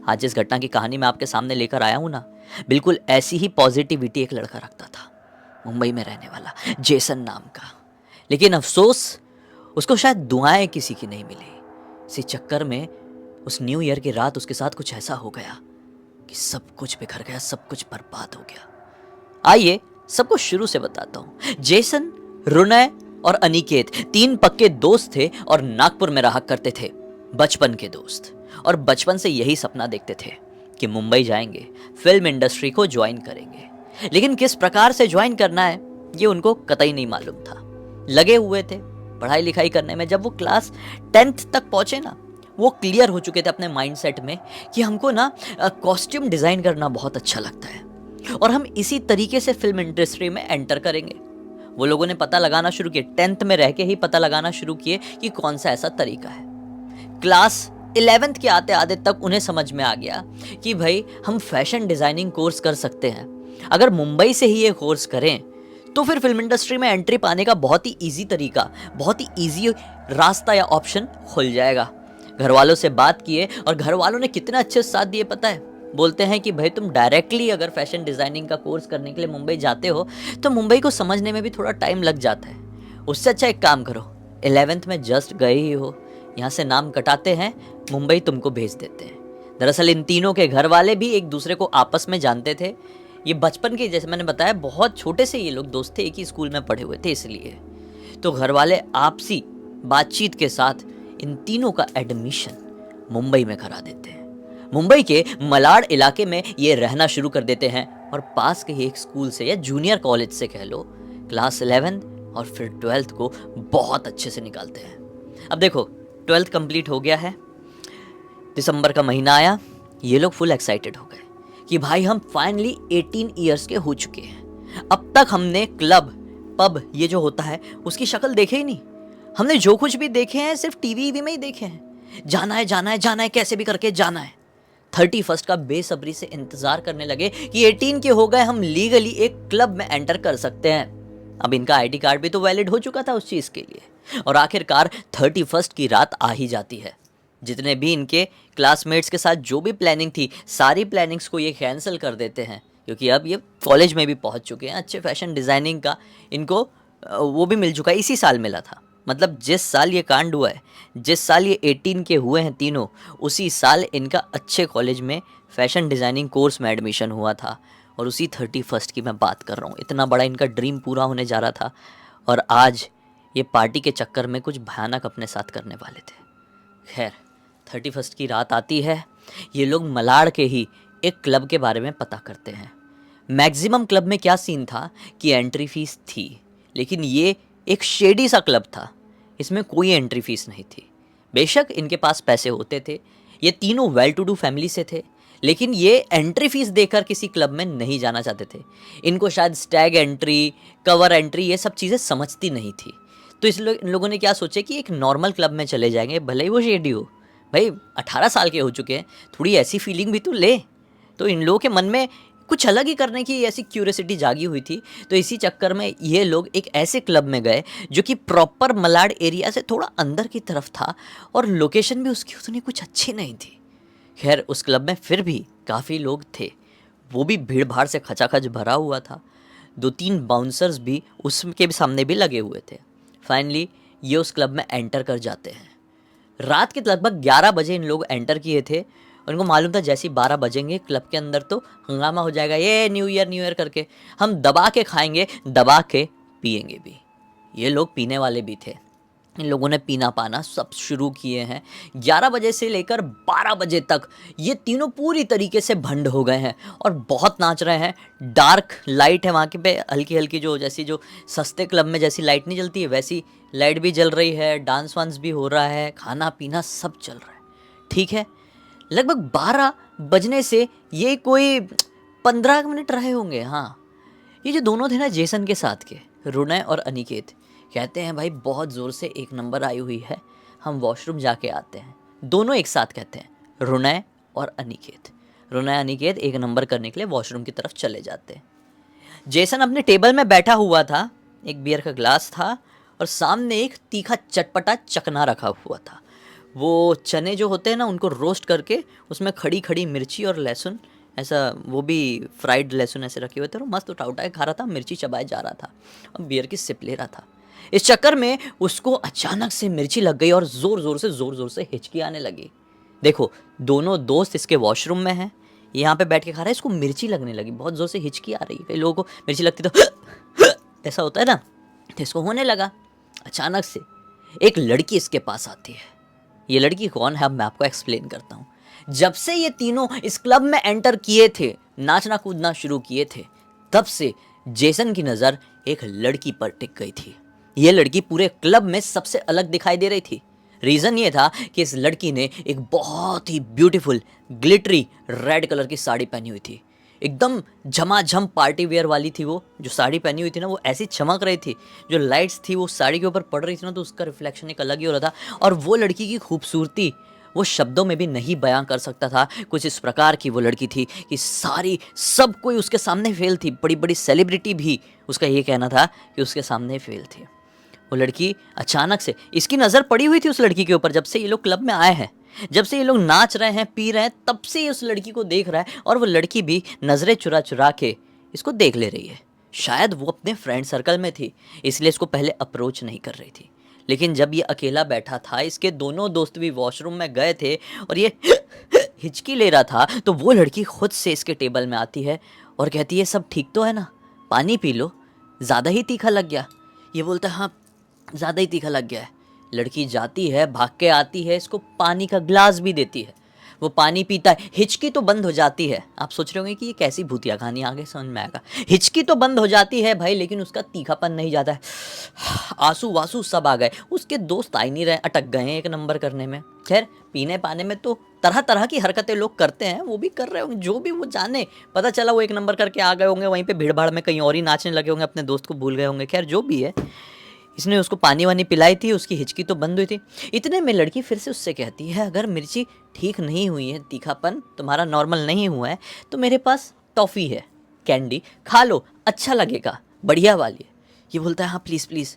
आज जिस घटना की कहानी मैं आपके सामने लेकर आया हूँ ना, बिल्कुल ऐसी ही पॉजिटिविटी एक लड़का रखता था, मुंबई में रहने वाला जेसन नाम का। लेकिन अफसोस, उसको शायद दुआएं किसी की नहीं मिली। इसी चक्कर में उस न्यू ईयर की रात उसके साथ कुछ ऐसा हो गया कि सब कुछ बिखर गया, सब कुछ बर्बाद हो गया। आइए सबको शुरू से बताता हूँ। जेसन, रुनय और अनिकेत 3 पक्के दोस्त थे और नागपुर में रहा करते थे, बचपन के दोस्त। और बचपन से यही सपना देखते थे कि मुंबई जाएंगे, फिल्म इंडस्ट्री को ज्वाइन करेंगे। लेकिन किस प्रकार से ज्वाइन करना है ये उनको कतई नहीं मालूम था। लगे हुए थे पढ़ाई लिखाई करने में। जब वो क्लास 10th तक पहुंचे ना, वो क्लियर हो चुके थे अपने माइंडसेट में कि हमको ना कॉस्ट्यूम डिज़ाइन करना बहुत अच्छा लगता है और हम इसी तरीके से फिल्म इंडस्ट्री में एंटर करेंगे। वो लोगों ने पता लगाना शुरू किए, 10th में रह के ही पता लगाना शुरू किए कि कौन सा ऐसा तरीका है। क्लास 11th के आते आते तक उन्हें समझ में आ गया कि भाई हम फैशन डिज़ाइनिंग कोर्स कर सकते हैं। अगर मुंबई से ही ये कोर्स करें तो फिर फिल्म इंडस्ट्री में एंट्री पाने का बहुत ही ईजी तरीका, बहुत ही ईजी रास्ता या ऑप्शन खुल जाएगा। घर वालों से बात किए और घर वालों ने कितना अच्छे साथ दिए पता है। बोलते हैं कि भाई तुम डायरेक्टली अगर फैशन डिज़ाइनिंग का कोर्स करने के लिए मुंबई जाते हो तो मुंबई को समझने में भी थोड़ा टाइम लग जाता है। उससे अच्छा एक काम करो, 11th में जस्ट गए ही हो, यहाँ से नाम कटाते हैं, मुंबई तुमको भेज देते हैं। दरअसल इन तीनों के घर वाले भी एक दूसरे को आपस में जानते थे। ये बचपन के, जैसे मैंने बताया, बहुत छोटे से ये लोग दोस्त थे, एक ही स्कूल में पढ़े हुए थे, इसलिए तो घर वाले आपसी बातचीत के साथ इन तीनों का एडमिशन मुंबई में करा देते हैं। मुंबई के मलाड इलाके में ये रहना शुरू कर देते हैं और पास के ही एक स्कूल से या जूनियर कॉलेज से कह लो, क्लास 11 और फिर 12th को बहुत अच्छे से निकालते हैं। अब देखो 12th कंप्लीट हो गया है, दिसंबर का महीना आया, ये लोग फुल एक्साइटेड हो गए कि भाई हम फाइनली 18 ईयर्स के हो चुके हैं। अब तक हमने क्लब, पब ये जो होता है उसकी शक्ल देखे ही नहीं। हमने जो कुछ भी देखे हैं सिर्फ टीवी में ही देखे हैं। जाना है जाना है जाना है, कैसे भी करके जाना है। 31st का बेसब्री से इंतजार करने लगे कि 18 के हो गए, हम लीगली एक क्लब में एंटर कर सकते हैं। अब इनका आईडी कार्ड भी तो वैलिड हो चुका था उस चीज़ के लिए। और आखिरकार 31st की रात आ ही जाती है। जितने भी इनके क्लासमेट्स के साथ जो भी प्लानिंग थी, सारी प्लानिंग्स को ये कैंसिल कर देते हैं, क्योंकि अब ये कॉलेज में भी पहुंच चुके हैं। अच्छे फैशन डिज़ाइनिंग का इनको वो भी मिल चुका है, इसी साल मिला था। मतलब जिस साल ये कांड हुआ है, जिस साल ये 18 के हुए हैं तीनों, उसी साल इनका अच्छे कॉलेज में फैशन डिज़ाइनिंग कोर्स में एडमिशन हुआ था। और उसी 31st की मैं बात कर रहा हूँ। इतना बड़ा इनका ड्रीम पूरा होने जा रहा था और आज ये पार्टी के चक्कर में कुछ भयानक अपने साथ करने वाले थे। खैर 31st की रात आती है, ये लोग मलाड के ही एक क्लब के बारे में पता करते हैं। मैक्सिमम क्लब में क्या सीन था कि एंट्री फीस थी, लेकिन ये एक शेडी सा क्लब था, इसमें कोई एंट्री फीस नहीं थी। बेशक इनके पास पैसे होते थे, ये तीनों वेल टू डू फैमिली से थे, लेकिन ये एंट्री फीस देकर किसी क्लब में नहीं जाना चाहते थे। इनको शायद स्टैग एंट्री, कवर एंट्री ये सब चीज़ें समझती नहीं थी। तो इन लोगों ने क्या सोचे कि एक नॉर्मल क्लब में चले जाएंगे, भले ही वो शेडी हो। भाई 18 साल के हो चुके हैं, थोड़ी ऐसी फीलिंग भी तो ले। तो इन लोगों के मन में कुछ अलग ही करने की ऐसी क्यूरियोसिटी जागी हुई थी। तो इसी चक्कर में ये लोग एक ऐसे क्लब में गए जो कि प्रॉपर मलाड एरिया से थोड़ा अंदर की तरफ था और लोकेशन भी उसकी उतनी कुछ अच्छी नहीं थी। खैर उस क्लब में फिर भी काफ़ी लोग थे, वो भी भीड़ भाड़ से खचाखच भरा हुआ था। 2-3 बाउंसर्स भी उसके सामने भी लगे हुए थे। फाइनली ये उस क्लब में एंटर कर जाते हैं। रात के लगभग 11 बजे इन लोग एंटर किए थे। उनको मालूम था जैसे ही 12 बजेंगे क्लब के अंदर तो हंगामा हो जाएगा, ये न्यू ईयर करके हम दबा के खाएंगे, दबा के पिएंगे भी। ये लोग पीने वाले भी थे। इन लोगों ने पीना पाना सब शुरू किए हैं। 11 बजे से लेकर 12 बजे तक ये तीनों पूरी तरीके से भंड हो गए हैं और बहुत नाच रहे हैं। डार्क लाइट है वहाँ के पे, हल्की हल्की, जो जैसी जो सस्ते क्लब में जैसी लाइट नहीं जलती है वैसी लाइट भी जल रही है। डांस वांस भी हो रहा है, खाना पीना सब चल रहा है। ठीक है, लगभग 12 बजने से ये कोई 15 मिनट रहे होंगे। हाँ, ये जो दोनों थे ना जेसन के साथ के, रुनय और अनिकेत, कहते हैं भाई बहुत ज़ोर से एक नंबर आई हुई है, हम वॉशरूम जाके आते हैं। दोनों एक साथ कहते हैं, रुनय और अनिकेत। रुनय अनिकेत एक नंबर करने के लिए वॉशरूम की तरफ चले जाते हैं। जेसन अपने टेबल में बैठा हुआ था, एक बियर का ग्लास था और सामने एक तीखा चटपटा चकना रखा हुआ था। वो चने जो होते हैं ना उनको रोस्ट करके उसमें खड़ी खड़ी मिर्ची और लहसुन, ऐसा वो भी फ्राइड लहसुन ऐसे रखे हुए थे, और मस्त उठा उठा के खा रहा था, मिर्ची चबाए जा रहा था और बियर की सिप ले रहा था। इस चक्कर में उसको अचानक से मिर्ची लग गई और ज़ोर ज़ोर से हिचकी आने लगी। देखो, दोनों दोस्त इसके वॉशरूम में हैं, यहाँ पे बैठ के खा रहा है, इसको मिर्ची लगने लगी, बहुत ज़ोर से हिचकी आ रही है। कई लोगों को मिर्ची लगती तो ऐसा होता है ना, तो इसको होने लगा। अचानक से एक लड़की इसके पास आती है। ये लड़की कौन है अब मैं आपको एक्सप्लेन करता हूँ। जब से ये तीनों इस क्लब में एंटर किए थे, नाचना कूदना शुरू किए थे, तब से जेसन की नज़र एक लड़की पर टिक गई थी। ये लड़की पूरे क्लब में सबसे अलग दिखाई दे रही थी। रीज़न ये था कि इस लड़की ने एक बहुत ही ब्यूटीफुल ग्लिटरी रेड कलर की साड़ी पहनी हुई थी। एकदम झमाझम पार्टी वेयर वाली थी वो। जो साड़ी पहनी हुई थी ना वो ऐसी चमक रही थी, जो लाइट्स थी वो साड़ी के ऊपर पड़ रही थी ना, तो उसका रिफ्लेक्शन एक अलग ही हो रहा था। और वो लड़की की खूबसूरती वो शब्दों में भी नहीं बयां कर सकता था। कुछ इस प्रकार की वो लड़की थी कि सारी सब कोई उसके सामने फेल थी। बड़ी बड़ी सेलिब्रिटी भी उसका ये कहना था कि उसके सामने फेल थी। वो लड़की अचानक से, इसकी नज़र पड़ी हुई थी उस लड़की के ऊपर जब से ये लोग क्लब में आए हैं, जब से ये लोग नाच रहे हैं पी रहे हैं, तब से ये उस लड़की को देख रहा है। और वो लड़की भी नज़रें चुरा चुरा के इसको देख ले रही है। शायद वो अपने फ्रेंड सर्कल में थी, इसलिए इसको पहले अप्रोच नहीं कर रही थी। लेकिन जब ये अकेला बैठा था, इसके दोनों दोस्त भी वॉशरूम में गए थे और ये हिचकी ले रहा था, तो वो लड़की खुद से इसके टेबल में आती है और कहती है, सब ठीक तो है ना, पानी पी लो, ज़्यादा ही तीखा लग गया। ये बोलता है, हाँ ज़्यादा ही तीखा लग गया है। लड़की जाती है, भाग के आती है, इसको पानी का ग्लास भी देती है। वो पानी पीता है, हिचकी तो बंद हो जाती है। आप सोच रहे होंगे कि ये कैसी भूतिया कहानी, आगे समझ में आएगा। हिचकी तो बंद हो जाती है भाई, लेकिन उसका तीखापन नहीं जाता है। आंसू वासू सब आ गए। उसके दोस्त आ ही नहीं रहे, अटक गए हैं एक नंबर करने में। खैर, पीने पाने में तो तरह तरह की हरकतें लोग करते हैं, वो भी कर रहे होंगे, जो भी वो जाने। पता चला वो एक नंबर करके आ गए होंगे, वहीं पे भीड़ भाड़ में कहीं और ही नाचने लगे होंगे, अपने दोस्त को भूल गए होंगे। खैर जो भी है, इसने उसको पानी वानी पिलाई थी, उसकी हिचकी तो बंद हुई थी। इतने में लड़की फिर से उससे कहती है, अगर मिर्ची ठीक नहीं हुई है, तीखापन तुम्हारा नॉर्मल नहीं हुआ है, तो मेरे पास टॉफ़ी है, कैंडी खा लो, अच्छा लगेगा, बढ़िया वाली है। ये बोलता है, हाँ प्लीज़ प्लीज़।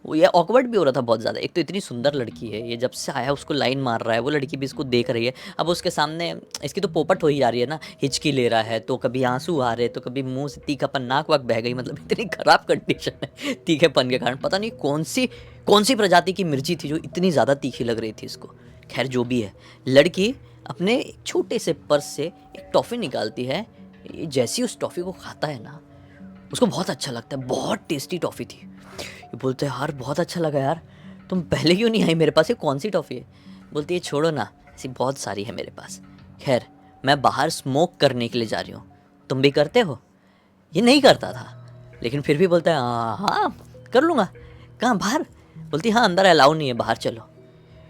वो ये ऑकवर्ड भी हो रहा था बहुत ज़्यादा। एक तो इतनी सुंदर लड़की है, ये जब से आया उसको लाइन मार रहा है, वो लड़की भी इसको देख रही है। अब उसके सामने इसकी तो पोपट हो ही जा रही है ना, हिचकी ले रहा है तो कभी आंसू आ रहे, तो कभी मुंह से तीखापन, नाक वाक बह गई। मतलब इतनी ख़राब कंडीशन है तीखेपन के कारण। पता नहीं कौन सी प्रजाति की मिर्ची थी जो इतनी ज़्यादा तीखी लग रही थी इसको। खैर जो भी है, लड़की अपने एक छोटे से पर्स से एक टॉफ़ी निकालती है। जैसी उस टॉफ़ी को खाता है ना, उसको बहुत अच्छा लगता है। बहुत टेस्टी टॉफ़ी थी। ये बोलते हैं, यार बहुत अच्छा लगा यार, तुम पहले क्यों नहीं आई मेरे पास, ये कौन सी टॉफ़ी है? बोलती है, छोड़ो ना, ऐसी बहुत सारी है मेरे पास। खैर, मैं बाहर स्मोक करने के लिए जा रही हूँ, तुम भी करते हो? ये नहीं करता था, लेकिन फिर भी बोलता है, हाँ हाँ कर लूँगा। कहाँ, बाहर? बोलती हाँ, अंदर अलाउ नहीं है, बाहर चलो।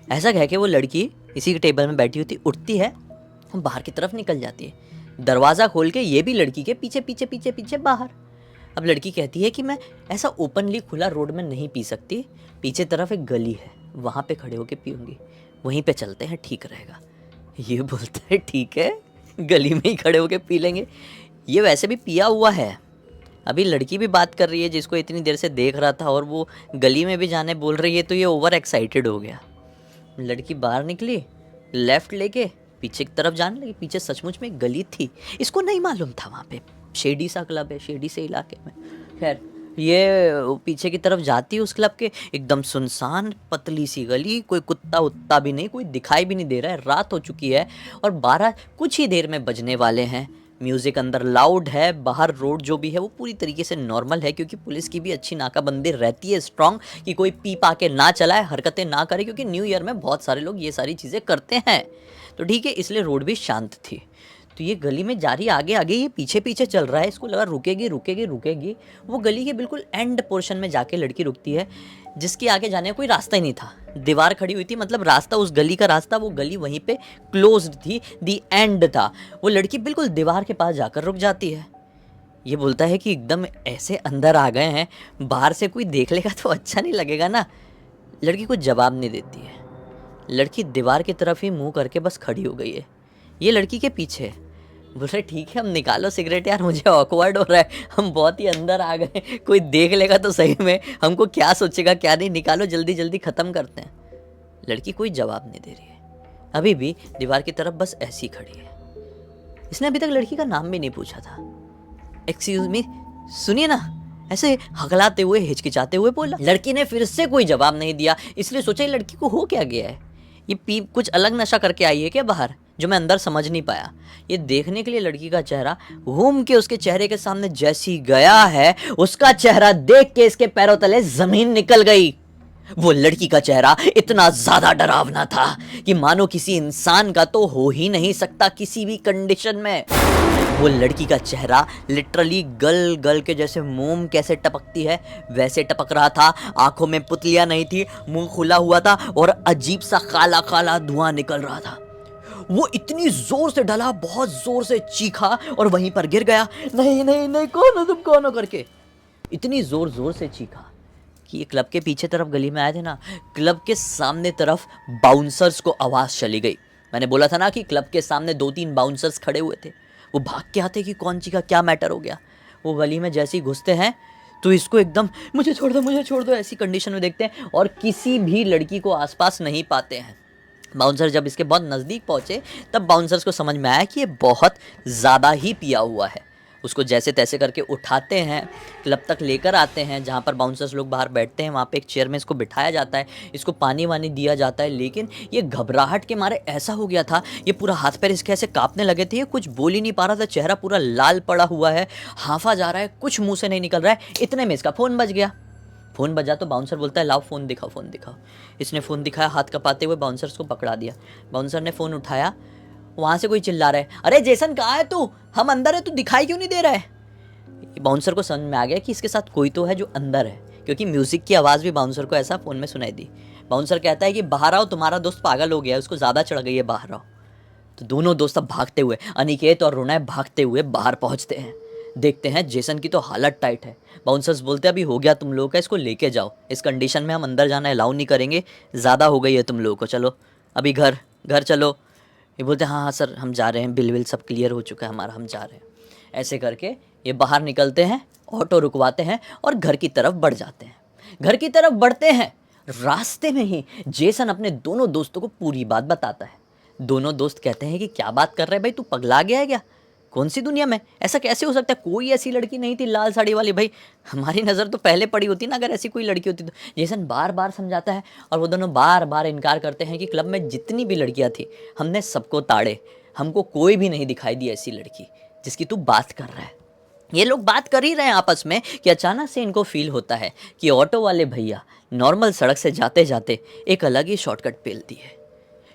ऐसा कह के वो लड़की इसी के टेबल में बैठी होती, उठती है, बाहर की तरफ निकल जाती है। दरवाज़ा खोल के ये भी लड़की के पीछे पीछे पीछे पीछे बाहर। अब लड़की कहती है कि मैं ऐसा ओपनली खुला रोड में नहीं पी सकती, पीछे तरफ एक गली है, वहाँ पे खड़े होके पीऊँगी, वहीं पे चलते हैं, ठीक रहेगा। ये बोलता है, ठीक है, गली में ही खड़े होके पी लेंगे। ये वैसे भी पिया हुआ है। अभी लड़की भी बात कर रही है जिसको इतनी देर से देख रहा था, और वो गली में भी जाने बोल रही है, तो ये ओवर एक्साइटेड हो गया। लड़की बाहर निकली, लेफ़्ट लेके पीछे की तरफ जाने लगी। पीछे सचमुच में एक गली थी, इसको नहीं मालूम था वहाँ पे शेडी सा क्लब है, शेडी से इलाके में। खैर, ये पीछे की तरफ जाती है उस क्लब के, एकदम सुनसान पतली सी गली, कोई कुत्ता उत्ता भी नहीं, कोई दिखाई भी नहीं दे रहा है। रात हो चुकी है और 12 कुछ ही देर में बजने वाले हैं। म्यूज़िक अंदर लाउड है, बाहर रोड जो भी है वो पूरी तरीके से नॉर्मल है, क्योंकि पुलिस की भी अच्छी नाकाबंदी रहती है स्ट्रांग, कि कोई पी पा के ना चलाए, हरकतें ना करे, क्योंकि न्यू ईयर में बहुत सारे लोग ये सारी चीज़ें करते हैं। तो ठीक है, इसलिए रोड भी शांत थी। तो ये गली में जा रही, आगे आगे ये पीछे पीछे चल रहा है, इसको लगा रुकेगी रुकेगी रुकेगी। वो गली के बिल्कुल एंड पोर्शन में जाके लड़की रुकती है, जिसके आगे जाने का कोई रास्ता ही नहीं था। दीवार खड़ी हुई थी, मतलब रास्ता, उस गली का रास्ता, वो गली वहीं पे क्लोज्ड थी, दी एंड था। वो लड़की बिल्कुल दीवार के पास जाकर रुक जाती है। ये बोलता है कि एकदम ऐसे अंदर आ गए हैं, बाहर से कोई देख लेगा तो अच्छा नहीं लगेगा ना। लड़की कुछ जवाब नहीं देती है। लड़की दीवार की तरफ ही मुँह करके बस खड़ी हो गई है। ये लड़की के पीछे बोल रहे, ठीक है, हम निकालो सिगरेट यार, मुझे ऑकवर्ड हो रहा है, हम बहुत ही अंदर आ गए, कोई देख लेगा तो सही में हमको क्या सोचेगा क्या नहीं, निकालो जल्दी जल्दी ख़त्म करते हैं। लड़की कोई जवाब नहीं दे रही है, अभी भी दीवार की तरफ बस ऐसी खड़ी है। इसने अभी तक लड़की का नाम भी नहीं पूछा था। एक्सक्यूज मी, सुनिए ना, ऐसे हकलाते हुए हिचकिचाते हुए बोला। लड़की ने फिर से कोई जवाब नहीं दिया, इसलिए सोचा ये लड़की को हो क्या गया है, ये पीप कुछ अलग नशा करके आई है क्या बाहर, जो मैं अंदर समझ नहीं पाया। ये देखने के लिए लड़की का चेहरा घूम के उसके चेहरे के सामने जैसी गया है, उसका चेहरा देख के इसके पैरों तले जमीन निकल गई। वो लड़की का चेहरा इतना ज्यादा डरावना था कि मानो किसी इंसान का तो हो ही नहीं सकता किसी भी कंडीशन में। वो लड़की का चेहरा लिटरली गल गल के जैसे मोम कैसे टपकती है वैसे टपक रहा था। आंखों में पुतलियां नहीं थी, मुंह खुला हुआ था और अजीब सा काला काला धुआं निकल रहा था। वो इतनी जोर से डला, बहुत जोर से चीखा और वहीं पर गिर गया। नहीं नहीं नहीं, कौन हो तुम, कौन हो करके इतनी जोर जोर से चीखा कि ये क्लब के पीछे तरफ गली में आए थे ना, क्लब के सामने तरफ बाउंसर्स को आवाज़ चली गई। मैंने बोला था ना कि क्लब के सामने 2-3 बाउंसर्स खड़े हुए थे। वो भाग के आते कि कौन चीखा, क्या मैटर हो गया। वो गली में जैसे ही घुसते हैं तो इसको एकदम मुझे छोड़ दो ऐसी कंडीशन में देखते हैं और किसी भी लड़की को आसपास नहीं पाते हैं। बाउंसर जब इसके बहुत नज़दीक पहुँचे तब बाउंसर्स को समझ में आया कि ये बहुत ज़्यादा ही पिया हुआ है। उसको जैसे तैसे करके उठाते हैं, क्लब तक लेकर आते हैं जहाँ पर बाउंसर्स लोग बाहर बैठते हैं। वहाँ पे एक चेयर में इसको बिठाया जाता है, इसको पानी वानी दिया जाता है। लेकिन ये घबराहट के मारे ऐसा हो गया था, ये पूरा हाथ पैर इसके ऐसे कांपने लगे थे, ये कुछ बोल ही नहीं पा रहा था, चेहरा पूरा लाल पड़ा हुआ है, हांफा जा रहा है, कुछ मुँह से नहीं निकल रहा है। इतने में इसका फ़ोन बज गया। फ़ोन बजा तो बाउंसर बोलता है लाओ फ़ोन दिखाओ, फ़ोन दिखाओ। इसने फ़ोन दिखाया, हाथ कपाते हुए बाउंसर्स को पकड़ा दिया। बाउंसर ने फ़ोन उठाया, वहाँ से कोई चिल्ला रहा है, अरे जेसन कहाँ है तू, हम अंदर है, तू दिखाई क्यों नहीं दे रहा है। बाउंसर को समझ में आ गया कि इसके साथ कोई तो है जो अंदर है, क्योंकि म्यूज़िक की आवाज़ भी बाउंसर को ऐसा फ़ोन में सुनाई दी। बाउंसर कहता है कि बाहर आओ, तुम्हारा दोस्त पागल हो गया है, उसको ज़्यादा चढ़ गई है, बाहर आओ। तो दोनों दोस्त अब भागते हुए, अनिकेत और रुनय भागते हुए बाहर पहुँचते हैं। देखते हैं जेसन की तो हालत टाइट है। बाउंसर्स बोलते हैं अभी हो गया तुम लोगों का, इसको लेके जाओ, इस कंडीशन में हम अंदर जाना अलाउ नहीं करेंगे, ज़्यादा हो गई है तुम लोगों को, चलो अभी घर चलो। ये बोलते हैं हाँ हाँ सर हम जा रहे हैं, बिल विल सब क्लियर हो चुका है हमारा, हम जा रहे हैं। ऐसे करके ये बाहर निकलते हैं, ऑटो रुकवाते हैं और घर की तरफ बढ़ जाते हैं। घर की तरफ बढ़ते हैं, रास्ते में ही जेसन अपने दोनों दोस्तों को पूरी बात बताता है। दोनों दोस्त कहते हैं कि क्या बात कर रहे हैं भाई, तू पगला गया है क्या, कौन सी दुनिया में ऐसा कैसे हो सकता है, कोई ऐसी लड़की नहीं थी लाल साड़ी वाली, भाई हमारी नज़र तो पहले पड़ी होती ना अगर ऐसी कोई लड़की होती तो। जेसन बार बार समझाता है और वो दोनों बार बार इनकार करते हैं कि क्लब में जितनी भी लड़कियां थी हमने सबको ताड़े, हमको कोई भी नहीं दिखाई दी ऐसी लड़की जिसकी तू बात कर रहा है। ये लोग बात कर ही रहे हैं आपस में कि अचानक से इनको फील होता है कि ऑटो वाले भैया नॉर्मल सड़क से जाते जाते एक अलग ही शॉर्टकट पेलती है।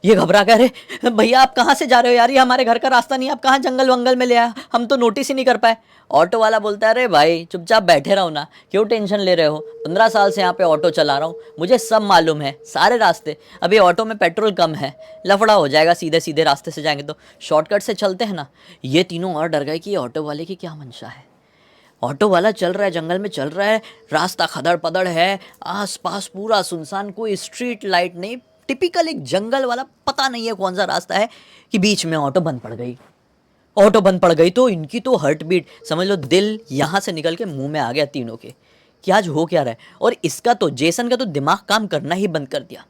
ये घबरा कर, अरे भैया आप कहाँ से जा रहे हो यार, ये हमारे घर का रास्ता नहीं, आप कहाँ जंगल वंगल में ले आए, हम तो नोटिस ही नहीं कर पाए। ऑटो वाला बोलता है अरे भाई चुपचाप बैठे रहो ना, क्यों टेंशन ले रहे हो, 15 साल से यहाँ पे ऑटो चला रहा हूँ, मुझे सब मालूम है सारे रास्ते। अभी ऑटो में पेट्रोल कम है, लफड़ा हो जाएगा, सीधे सीधे रास्ते से जाएंगे तो शॉर्टकट से चलते हैं ना। ये तीनों और डर गए कि ऑटो वाले की क्या मंशा है। ऑटो वाला चल रहा है, जंगल में चल रहा है, रास्ता खदड़ पदड़ है, आसपास पूरा सुनसान, कोई स्ट्रीट लाइट नहीं, टिपिकल एक जंगल वाला, पता नहीं है कौन सा रास्ता है कि बीच में ऑटो बंद पड़ गई। ऑटो बंद पड़ गई तो इनकी तो हार्ट बीट समझ लो, दिल यहाँ से निकल के मुंह में आ गया तीनों के कि आज हो क्या रहा है। और इसका तो जेसन का तो दिमाग काम करना ही बंद कर दिया।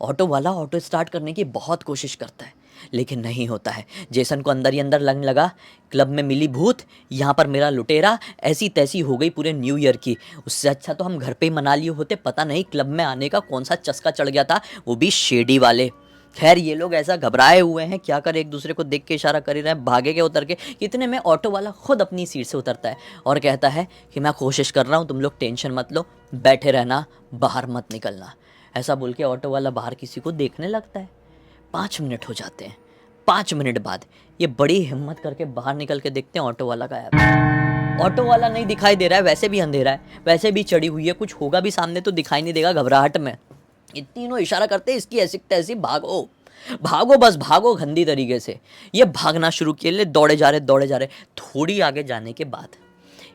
ऑटो वाला ऑटो स्टार्ट करने की बहुत कोशिश करता है लेकिन नहीं होता है। जेसन को अंदर ही अंदर लगने लगा क्लब में मिली भूत, यहाँ पर मेरा लुटेरा, ऐसी तैसी हो गई पूरे न्यू ईयर की। उससे अच्छा तो हम घर पे ही मना लिए होते, पता नहीं क्लब में आने का कौन सा चस्का चढ़ गया था, वो भी शेडी वाले। खैर ये लोग ऐसा घबराए हुए हैं, क्या कर एक दूसरे को देख के इशारा कर ही रहे हैं, भागे के उतर के। इतने में ऑटो वाला खुद अपनी सीट से उतरता है और कहता है कि मैं कोशिश कर रहा हूँ, तुम लोग टेंशन मत लो, बैठे रहना, बाहर मत निकलना। ऐसा बोल के ऑटो वाला बाहर किसी को देखने लगता है। 5 मिनट हो जाते हैं। 5 मिनट बाद ये बड़ी हिम्मत करके बाहर निकल के देखते हैं, ऑटो वाला गायब है। ऑटो वाला नहीं दिखाई दे रहा है, वैसे भी अंधेरा है, वैसे भी चढ़ी हुई है, कुछ होगा भी सामने तो दिखाई नहीं देगा घबराहट में। ये तीनों इशारा करते हैं इसकी ऐसी तैसी, भागो भागो, बस भागो गंदी तरीके से। ये भागना शुरू किए, ले दौड़े जा रहे। थोड़ी आगे जाने के बाद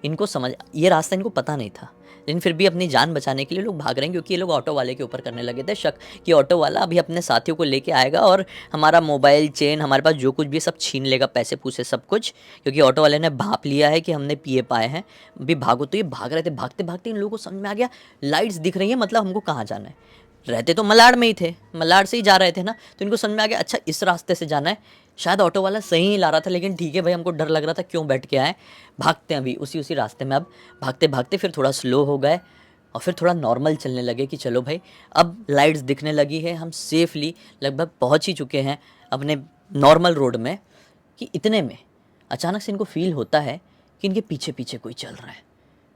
इनको समझ, ये रास्ता इनको पता नहीं था लेकिन फिर भी अपनी जान बचाने के लिए लोग भाग रहे हैं, क्योंकि ये लोग ऑटो वाले के ऊपर करने लगे थे शक कि ऑटो वाला अभी अपने साथियों को लेके आएगा और हमारा मोबाइल, चेन, हमारे पास जो कुछ भी सब छीन लेगा, पैसे पूसे सब कुछ, क्योंकि ऑटो वाले ने भाप लिया है कि हमने पिए पाए हैं, अभी भागो। तो ये भाग रहे थे, भागते भागते इन लोगों को समझ में आ गया लाइट्स दिख रही है, मतलब हमको कहाँ जाना है। रहते तो मलाड में ही थे, मलाड से ही जा रहे थे ना, तो इनको समझ में आ गया अच्छा इस रास्ते से जाना है। शायद ऑटो वाला सही ही ला रहा था, लेकिन ठीक है भाई, हमको डर लग रहा था, क्यों बैठ के आए, भागते हैं अभी उसी उसी रास्ते में। अब भागते भागते फिर थोड़ा स्लो हो गए और फिर थोड़ा नॉर्मल चलने लगे कि चलो भाई अब लाइट्स दिखने लगी है, हम सेफली लगभग पहुंच ही चुके हैं अपने नॉर्मल रोड में। कि इतने में अचानक से इनको फील होता है कि इनके पीछे पीछे कोई चल रहा है।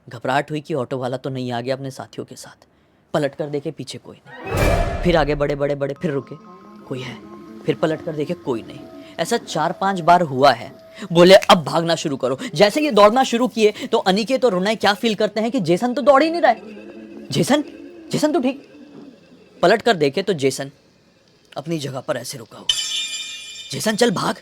घबराहट हुई कि ऑटो वाला तो नहीं आ गया अपने साथियों के साथ। पलट कर देखे, पीछे कोई नहीं। फिर आगे बढ़े बढ़े बढ़े, फिर रुके, कोई है। फिर पलट कर देखे, कोई नहीं। ऐसा 4-5 बार हुआ है। बोले अब भागना शुरू करो। जैसे ये दौड़ना शुरू किए तो अनिकेत और रुनय क्या फील करते हैं कि जेसन तो दौड़ ही नहीं रहा है। जेसन जेसन तो ठीक। पलट कर देखे तो जेसन अपनी जगह पर ऐसे रुका हुआ। जेसन चल भाग,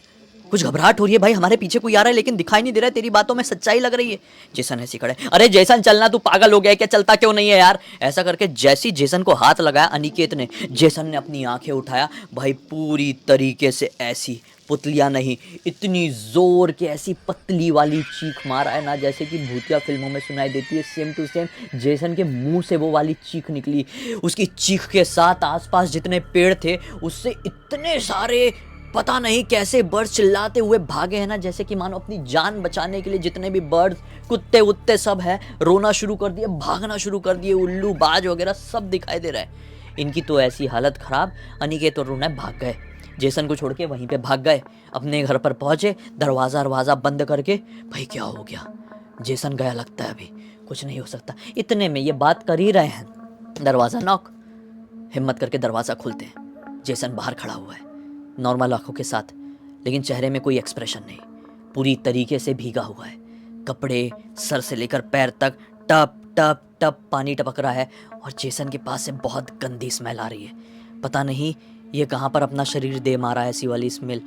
कुछ घबराहट हो रही है भाई, हमारे पीछे कोई आ रहा है लेकिन दिखाई नहीं दे रहा है, तेरी बातों में सच्चाई लग रही है। जेसन ऐसे खड़े, अरे जेसन चलना, तू पागल हो गया है क्या, चलता क्यों नहीं है यार। ऐसा करके जैसी जेसन को हाथ लगाया अनिकेत ने, जेसन ने अपनी आंखें उठाया भाई, पूरी तरीके से ऐसी पुतलियां नहीं, इतनी जोर के ऐसी पतली वाली चीख मारा है ना, जैसे कि भूतिया फिल्मों में सुनाई देती है, सेम टू सेम जेसन के मुंह से वो वाली चीख निकली। उसकी चीख के साथ आसपास जितने पेड़ थे उससे इतने सारे पता नहीं कैसे बर्ड्स चिल्लाते हुए भागे हैं ना, जैसे कि मानो अपनी जान बचाने के लिए जितने भी बर्ड्स, कुत्ते उत्ते सब है, रोना शुरू कर दिए, भागना शुरू कर दिए, उल्लू बाज वगैरह सब दिखाई दे रहा है। इनकी तो ऐसी हालत खराब, अनिकेत और रुनय भाग गए, जेसन को छोड़ के वहीं पे भाग गए। अपने घर पर पहुंचे, दरवाज़ा बंद करके, भाई क्या हो गया, जेसन गया लगता है, अभी कुछ नहीं हो सकता। इतने में ये बात कर ही रहे हैं, दरवाज़ा नॉक। हिम्मत करके दरवाज़ा खोलते हैं, जेसन बाहर खड़ा हुआ है नॉर्मल आंखों के साथ, लेकिन चेहरे में कोई एक्सप्रेशन नहीं, पूरी तरीके से भीगा हुआ है। कपड़े सर से लेकर पैर तक टप टप टप पानी टपक रहा है और जेसन के पास से बहुत गंदी स्मेल आ रही है। पता नहीं ये कहाँ पर अपना शरीर दे मारा है, ऐसी वाली स्मेल।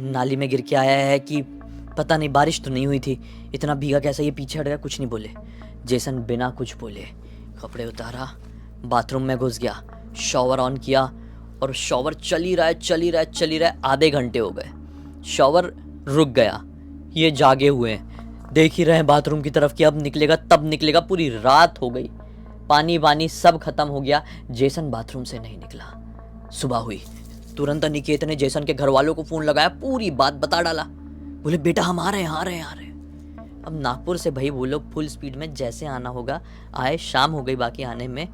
नाली में गिर के आया है कि पता नहीं, बारिश तो नहीं हुई थी, इतना भीगा कैसे। ये पीछे हट गया, कुछ नहीं बोले। जेसन बिना कुछ बोले कपड़े उतारा, बाथरूम में घुस गया, शॉवर ऑन किया और शॉवर चल ही रहा है। आधे घंटे हो गए, शॉवर रुक गया, ये जागे हुए हैं, देख ही रहे हैं बाथरूम की तरफ कि अब निकलेगा तब निकलेगा। पूरी रात हो गई, पानी वानी सब खत्म हो गया, जेसन बाथरूम से नहीं निकला। सुबह हुई, तुरंत अनिकेत ने जेसन के घर वालों को फ़ोन लगाया, पूरी बात बता डाला। बोले बेटा हम आ रहे हैं। अब नागपुर से भाई वो लोग फुल स्पीड में जैसे आना होगा आए, शाम हो गई बाकी आने में,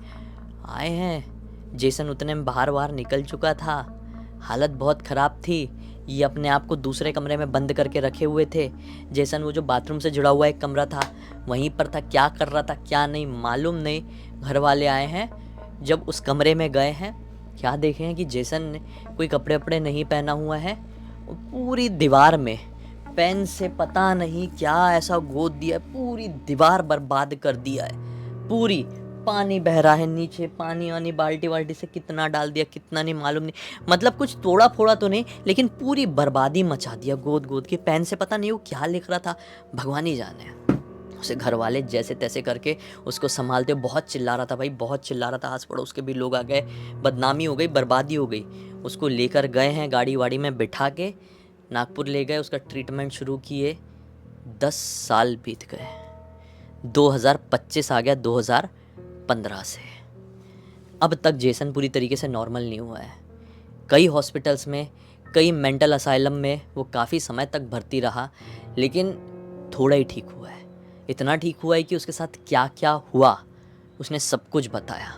आए हैं। जेसन उतने में बाहर निकल चुका था, हालत बहुत ख़राब थी। ये अपने आप को दूसरे कमरे में बंद करके रखे हुए थे। जेसन वो जो बाथरूम से जुड़ा हुआ एक कमरा था वहीं पर था, क्या कर रहा था क्या नहीं मालूम नहीं। घर वाले आए हैं, जब उस कमरे में गए हैं क्या देखे हैं कि जेसन ने कोई कपड़े वपड़े नहीं पहना हुआ है, पूरी दीवार में पेन से पता नहीं क्या ऐसा गोद दिया है, पूरी दीवार बर्बाद कर दिया है। पूरी पानी बह रहा है नीचे, पानी वानी बाल्टी वाल्टी से कितना डाल दिया कितना नहीं मालूम नहीं, मतलब कुछ तोड़ा फोड़ा तो नहीं, लेकिन पूरी बर्बादी मचा दिया गोद गोद के। पेन से पता नहीं वो क्या लिख रहा था, भगवान ही जाने। उसे घर वाले जैसे तैसे करके उसको संभालते, बहुत चिल्ला रहा था भाई, बहुत चिल्ला रहा था, आस पड़ोस के भी लोग आ गए, बदनामी हो गई, बर्बादी हो गई। उसको लेकर गए हैं, गाड़ी वाड़ी में बिठा के नागपुर ले गए, उसका ट्रीटमेंट शुरू किए। 10 साल बीत गए, 2025 आ गया, 2015 से अब तक जेसन पूरी तरीके से नॉर्मल नहीं हुआ है। कई हॉस्पिटल्स में, कई मेंटल असाइलम में वो काफ़ी समय तक भर्ती रहा, लेकिन थोड़ा ही ठीक हुआ है। इतना ठीक हुआ है कि उसके साथ क्या क्या हुआ उसने सब कुछ बताया।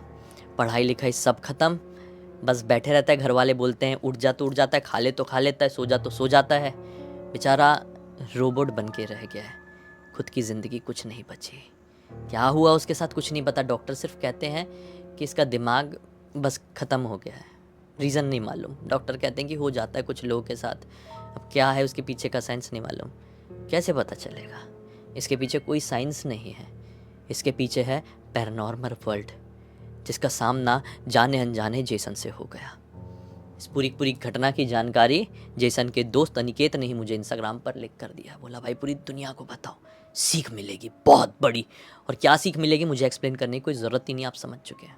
पढ़ाई लिखाई सब खत्म, बस बैठे रहता है, घर वाले बोलते हैं उठ जा तो उठ जाता है, खा ले तो खा लेता है, सो जा तो सो जाता है। बेचारा रोबोट बन के रह गया है, खुद की ज़िंदगी कुछ नहीं बची। क्या हुआ उसके साथ कुछ नहीं पता, डॉक्टर सिर्फ कहते हैं कि इसका दिमाग बस ख़त्म हो गया है, रीज़न नहीं मालूम। डॉक्टर कहते हैं कि हो जाता है कुछ लोगों के साथ, अब क्या है उसके पीछे का साइंस नहीं मालूम। कैसे पता चलेगा, इसके पीछे कोई साइंस नहीं है, इसके पीछे है पैरानॉर्मल वर्ल्ड, जिसका सामना जाने अनजाने जेसन से हो गया। इस पूरी घटना की जानकारी जेसन के दोस्त अनिकेत ने ही मुझे इंस्टाग्राम पर लिख कर दिया। बोला भाई पूरी दुनिया को बताओ, सीख मिलेगी बहुत बड़ी। और क्या सीख मिलेगी मुझे एक्सप्लेन करने की कोई ज़रूरत ही नहीं, आप समझ चुके हैं।